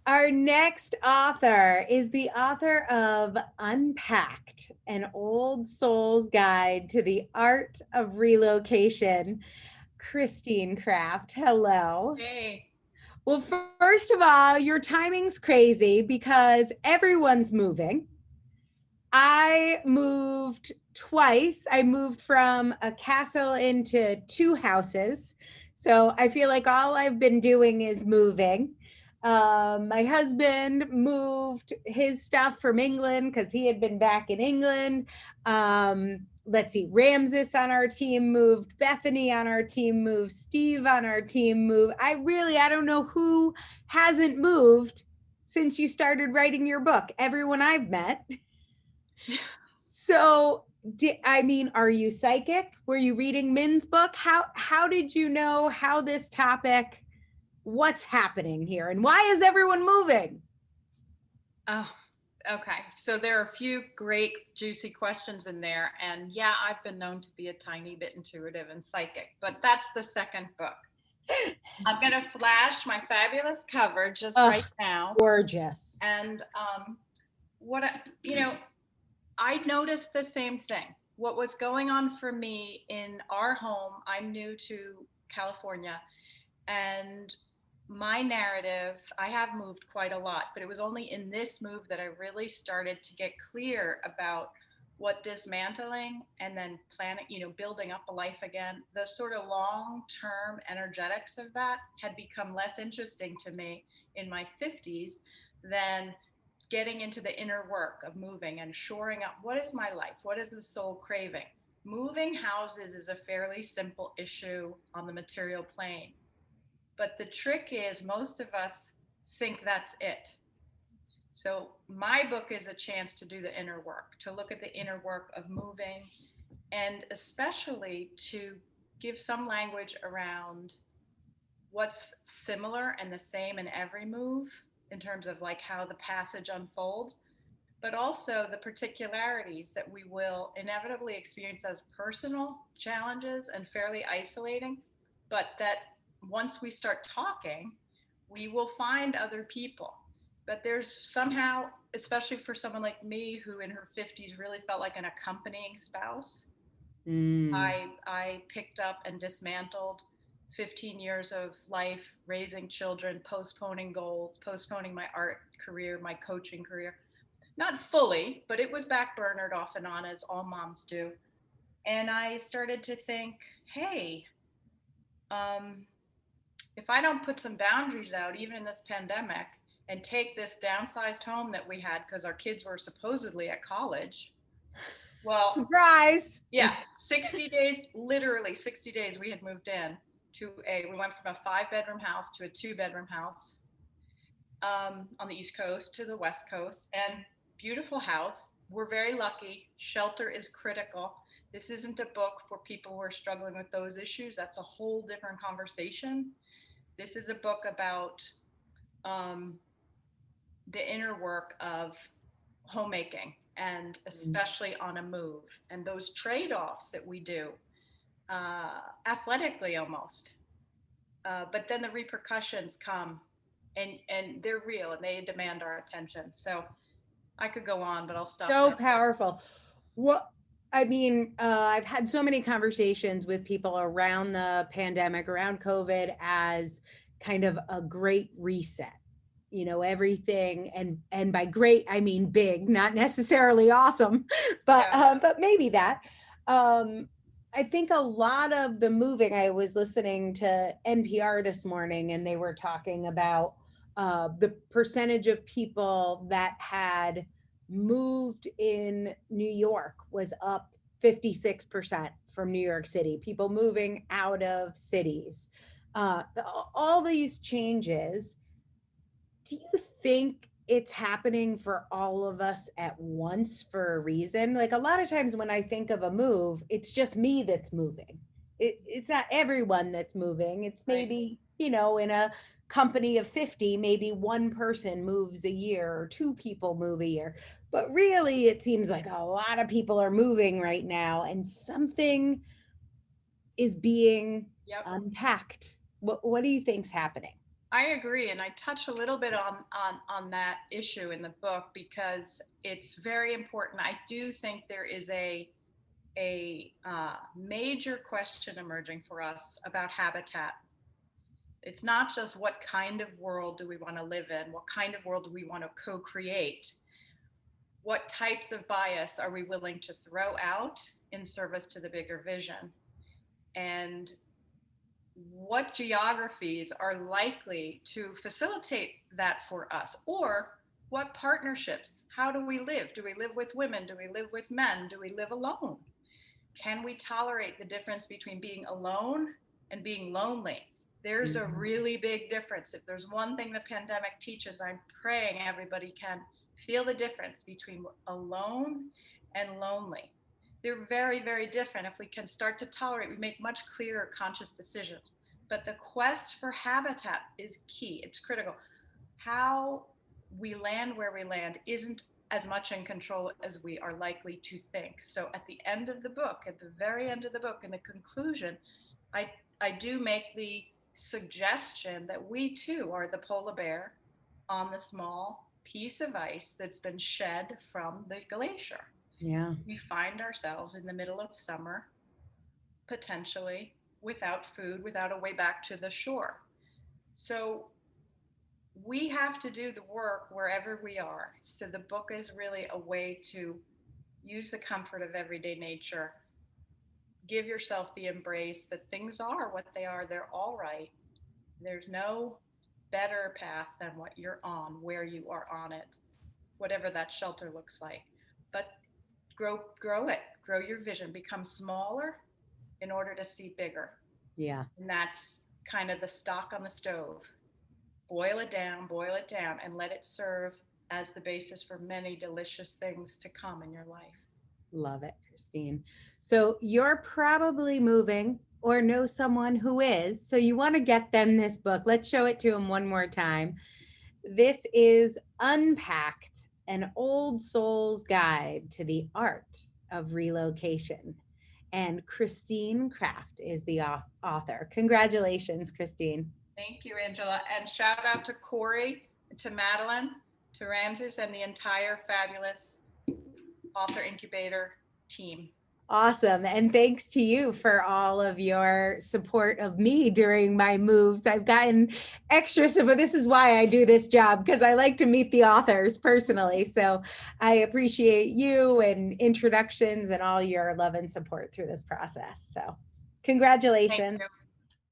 Our next author is the author of Unpacked, an old soul's guide to the art of relocation. Christine Kraft, hello. Hey. Well, first of all, your timing's crazy because everyone's moving. I moved twice. I moved from a castle into two houses. So I feel like all I've been doing is moving. My husband moved his stuff from England because he had been back in England. Let's see, Ramses on our team moved, Bethany on our team moved, Steve on our team moved. I don't know who hasn't moved since you started writing your book. Everyone I've met. So, are you psychic? Were you reading Min's book? How did you know how this topic, what's happening here, and why is everyone moving? Oh, okay. So there are a few great, juicy questions in there. And yeah, I've been known to be a tiny bit intuitive and psychic, but that's the second book. I'm going to flash my fabulous cover just Oh, right now. gorgeous. And what, I noticed the same thing. What was going on for me in our home, I'm new to California, and my narrative, I have moved quite a lot, but it was only in this move that I really started to get clear about what dismantling and then planning, building up a life again, the sort of long term energetics of that had become less interesting to me in my 50s than getting into the inner work of moving and shoring up what is my life? What is the soul craving? Moving houses is a fairly simple issue on the material plane. But the trick is, most of us think that's it. So, my book is a chance to do the inner work, to look at the inner work of moving, and especially to give some language around what's similar and the same in every move in terms of like how the passage unfolds, but also the particularities that we will inevitably experience as personal challenges and fairly isolating, but that once we start talking, we will find other people. But there's somehow, especially for someone like me who in her 50s really felt like an accompanying spouse, Mm. I picked up and dismantled 15 years of life raising children, postponing goals, postponing my art career, my coaching career. Not fully, but it was backburnered off and on, as all moms do. And I started to think, hey, um, if I don't put some boundaries out, even in this pandemic, and take this downsized home that we had because our kids were supposedly at college, well, Surprise. yeah, 60 days, literally 60 days, we had moved in we went from a 5-bedroom house to a 2-bedroom house on the East Coast to the West Coast. And beautiful house. We're very lucky. Shelter is critical. This isn't a book for people who are struggling with those issues. That's a whole different conversation. This is a book about um, the inner work of homemaking, and especially on a move, and those trade offs that we do athletically almost. But then the repercussions come, and they're real and they demand our attention. So I could go on, but I'll stop So there. powerful. What I've had so many conversations with people around the pandemic, around COVID, as kind of a great reset. Everything, and by great I mean big, not necessarily awesome, but Yeah. but maybe that. Um, I think a lot of the moving. I was listening to NPR this morning, and they were talking about the percentage of people that had moved in New York was up 56% from New York City, people moving out of cities. All these changes, do you think it's happening for all of us at once for a reason? Like a lot of times when I think of a move, it's just me that's moving. It's not everyone that's moving. It's Right. maybe, in a company of 50, maybe one person moves a year or two people move a year. But really, it seems like a lot of people are moving right now, and something is being Yep. unpacked. What do you think's happening? I agree, and I touch a little bit on that issue in the book because it's very important. I do think there is a major question emerging for us about habitat. It's not just what kind of world do we want to live in, what kind of world do we want to co-create, what types of bias are we willing to throw out in service to the bigger vision, and what geographies are likely to facilitate that for us, or what partnerships, how do we live? Do we live with women? Do we live with men? Do we live alone? Can we tolerate the difference between being alone and being lonely? There's a really big difference. If there's one thing the pandemic teaches, I'm praying everybody can feel the difference between alone and lonely. They're very, very different. If we can start to tolerate, we make much clearer conscious decisions. But the quest for habitat is key. It's critical. How we land where we land isn't as much in control as we are likely to think. So at the end of the book, at the very end of the book, in the conclusion, I do make the suggestion that we too are the polar bear on the small piece of ice that's been shed from the glacier. Yeah. We find ourselves in the middle of summer, potentially without food, without a way back to the shore. So we have to do the work wherever we are. So the book is really a way to use the comfort of everyday nature, give yourself the embrace that things are what they are, they're all right. There's no better path than what you're on, where you are on it, whatever that shelter looks like. But grow it, grow your vision, become smaller in order to see bigger. Yeah. And that's kind of the stock on the stove. Boil it down, and let it serve as the basis for many delicious things to come in your life. Love it, Christine. So you're probably moving or know someone who is. So you want to get them this book. Let's show it to them one more time. This is Unpacked, an old soul's guide to the art of relocation. And Christine Kraft is the author. Congratulations, Christine. Thank you, Angela. And shout out to Corey, to Madeline, to Ramses, and the entire fabulous author incubator team. Awesome. And thanks to you for all of your support of me during my moves. I've gotten extra support. This is why I do this job, because I like to meet the authors personally. So I appreciate you and introductions and all your love and support through this process. So congratulations. Thank you.